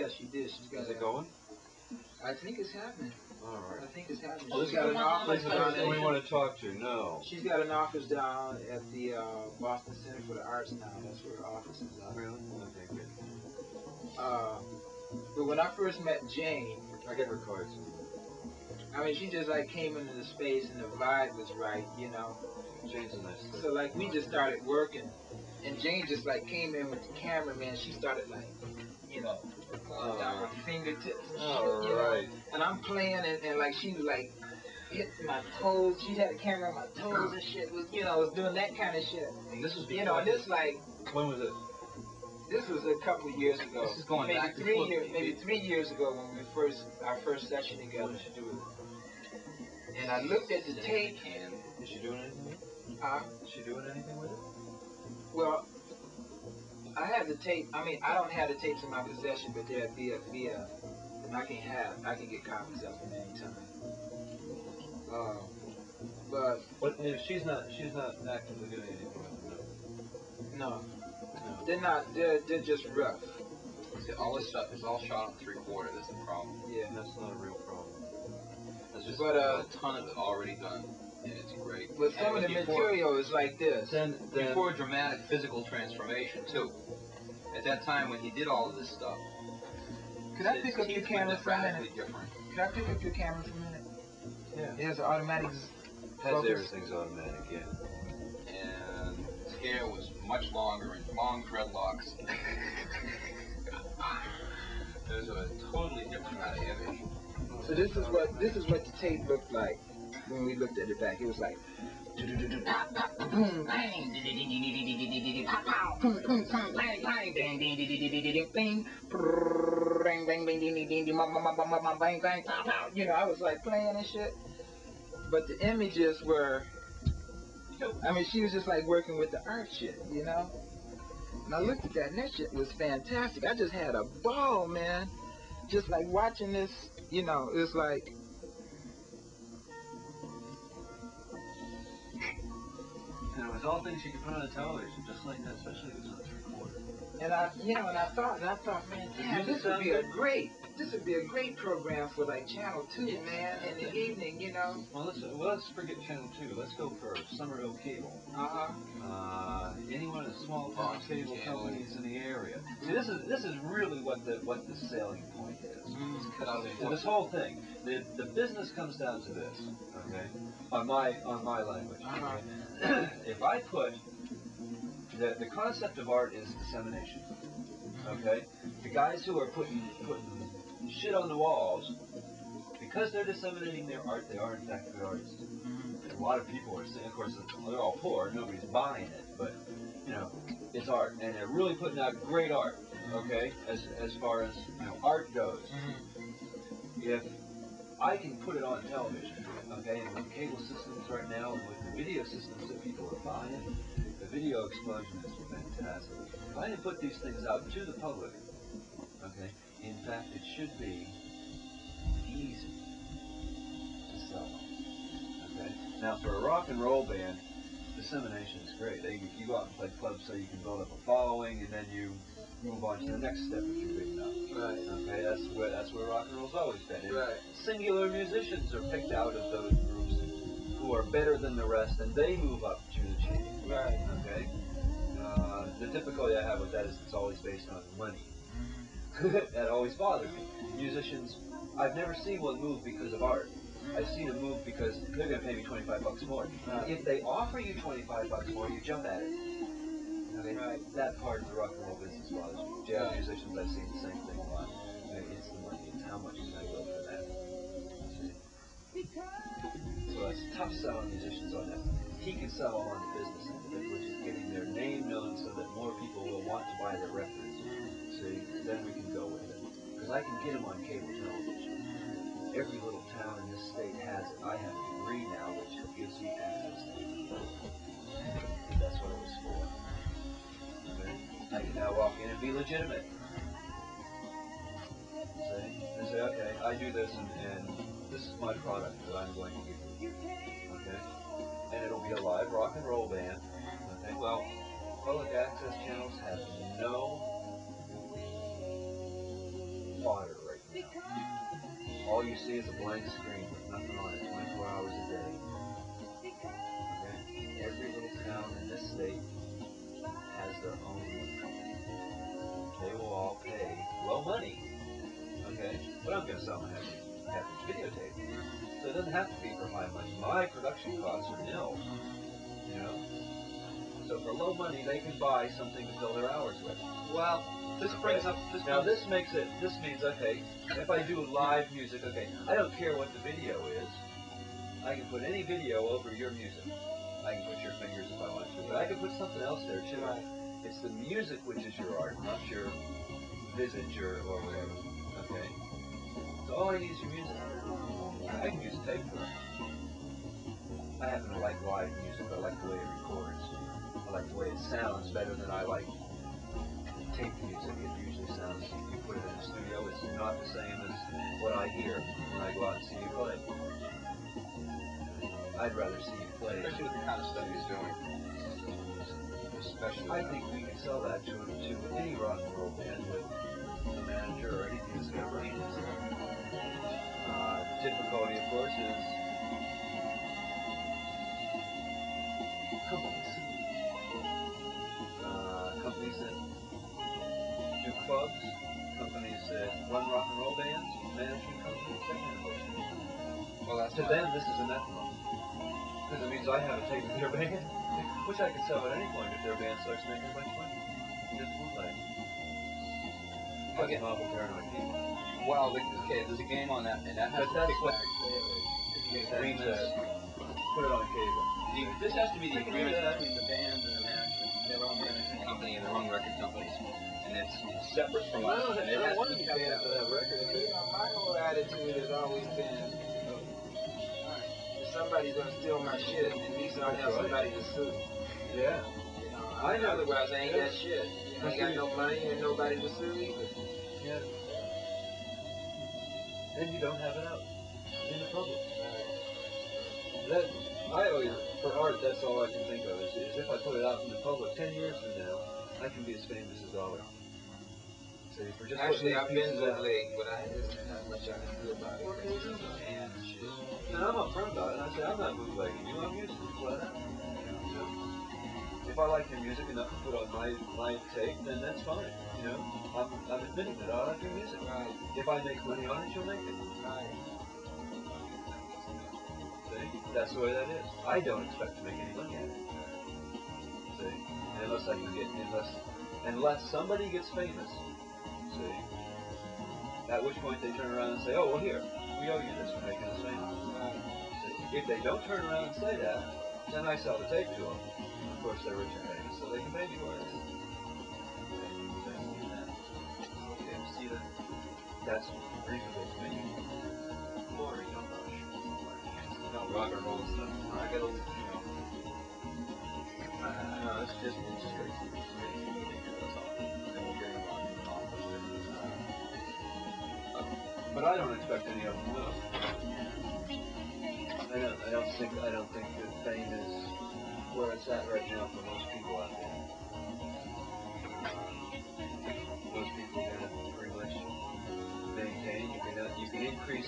Yeah, she did. She's got. Is it going? I think it's happening. All right. I think it's happening. Well, She's got an office This is the down person we at. want to talk to. No. She's got an office down at the Boston Center for the Arts now. That's where her office is. Really? Okay, good. But when I first met Jane, I get her cards. I mean, she just like came into the space and the vibe was right, you know. Jane's a nice lady. So like we just started working, and Jane just like came in with the camera, man. She started like, you know, pulling down her fingertips and shit, you know. And I'm playing, and like she was like hitting my toes. She had a camera on my toes and shit. Was was doing that kind of shit. And this was and this like. When was it? This was a couple of years ago. This is going maybe back 3 years, maybe 3 years ago when our first session together. What did she do with it? And I looked at the tape. Is she doing anything with it? Is she doing anything with it? Well, I have the tape. I mean, I don't have the tapes in my possession, but they're via. I can get copies of them anytime. But if she's not actively doing anything with it. No. They're not. They're just rough. See, all this stuff is all shot on 3/4. That's the problem. Yeah. That's not a real problem. That's just a ton of it already done, and it's great. But some of the material is like this. Then before dramatic physical transformation too. At that time when he did all of this stuff. Could I pick up your camera for a minute? Different. Could I pick up your camera for a minute? Yeah. It has an automatic. Everything's automatic. Yeah. And his hair was much longer and long dreadlocks. There's a totally different kind of image. So this is what the tape looked like when we looked at it back. It was like boom bang I was like playing and shit. But the images were, I mean, she was just like working with the art shit, you know? And I looked at that, and that shit was fantastic. I just had a ball, man. Just like watching this, it was like, And it was all things you could put on a television, just like that, especially if it was on 3/4. and I thought, man, damn, this would be a great program for like Channel 2, man, in the evening, Well, let's forget Channel 2. Let's go for Somerville Cable. Any one of the small town cable companies in the area. See, this is really what the selling point is. So this whole thing, the business comes down to this, okay? On my language. Okay? If I put the concept of art is dissemination. Okay? The guys who are putting shit on the walls, because they're disseminating their art, they are in fact good artists. And a lot of people are saying, of course, they're all poor, nobody's buying it, but it's art, and they're really putting out great art. Okay, as far as art goes, if I can put it on television, okay, and with cable systems right now, and with the video systems that people are buying, the video explosion is fantastic. If I can put these things out to the public, okay, in fact, it should be easy to sell them. Okay, now for a rock and roll band, dissemination is great. You go out and play clubs so you can build up a following, and then you move on to the next step if you're big enough. Right. Okay, that's where rock and roll's always been. And right. Singular musicians are picked out of those groups who are better than the rest, and they move up to the chain. Right. Okay. The difficulty I have with that is it's always based on money. That always bothers me. Musicians, I've never seen one move because of art. I've seen them move because they're going to pay me $25 more. If they offer you $25 more, you jump at it. Okay? Right. That part of the rock and roll business bothers me. Jazz musicians, I've seen the same thing a lot. It's the money. It's how much can I go for that. So it's tough selling musicians on that. He can sell them on the business end of it, which is getting their name known so that more people will want to buy their records. See, then we can go with it. Because I can get them on cable television. Every little town in this state has it. I have a degree now which gives you access to it. That's what it was for. Okay? I can now walk in and be legitimate. See? And say, okay, I do this and this is my product that I'm going to give you. Okay? And it'll be a live rock and roll band. Okay? Well, public access channels have no all you see is a blank screen with nothing on it 24 hours a day. Okay? Every little town in this state has their own phone. They will all pay low money, okay? But I'm going to sell them half each videotape. So it doesn't have to be for high money. My production costs are nil, you know? So for low money, they can buy something to fill their hours with. Well, this brings up... This means, okay, if I do live music, okay, I don't care what the video is. I can put any video over your music. I can put your fingers if I want to, but I can put something else there too. Right. It's the music which is your art, not your visage or whatever, okay? So all I need is your music. I can use a tape for it. I happen to like live music. I like the way it records. I like the way it sounds better than I like tape music. It usually sounds, you put it in the studio, it's not the same as what I hear when I go out and see you play. I'd rather see you play. Especially with the kind of stuff he's doing. Especially. I think we can sell that to any rock and roll band with a manager or anything that's going to bring it. The difficulty, of course, is companies. Companies that do clubs, companies that run rock and roll bands, management companies, that kind of bullshit. Well, that's To them, this is anathema. Because it means I have a tape of their band, which I can sell at any point if their band starts making a bunch of money. Just bootleg. Okay. Novel paranoid people. Well, okay, there's a game on that, and that has But to that's be what agreements. put it on cable. This has to be the I can do agreement that. between the band and the management, their own management company and their own record companies, and it's separate from us. And it has to be kept that way. You know, my whole attitude has always been, if somebody's gonna steal my shit, at least I'll have somebody to sue. Yeah. You know, otherwise I ain't got shit. I ain't got no money and nobody to sue either. Yeah. Then you don't have it out in the public. That I always, for art, that's all I can think of is if I put it out in the public 10 years from now, I can be as famous as Dollar. So for just Actually, I've been out. bootleg, but I isn't that much I can do about it. And shit. And I'm upfront about it. I say I'm not bootlegging you. I'm using it flat out. You know? If I like your music enough to put on my tape, then that's fine. You know, I'm admitting that I like your music. Right. If I make money on it, you'll make it. Right. See, that's the way that is. I don't expect to make any money at it. See, unless I can get unless somebody gets famous. See, at which point they turn around and say, "Oh, well, here, we owe you this for making us famous." See, if they don't turn around and say that, then I sell the tape to them. Of course, they're rich and famous, so they can pay me for it. okay, see that? That's reasonable to me. Glory, don't rush. No, rock and roll stuff. I get a little, no, it's just crazy. It's really ridiculous. And we're getting on and off of it. But I don't expect any of them to know. I don't think that fame is where it's at right now for most people out there. Most people can pretty much maintain. You can increase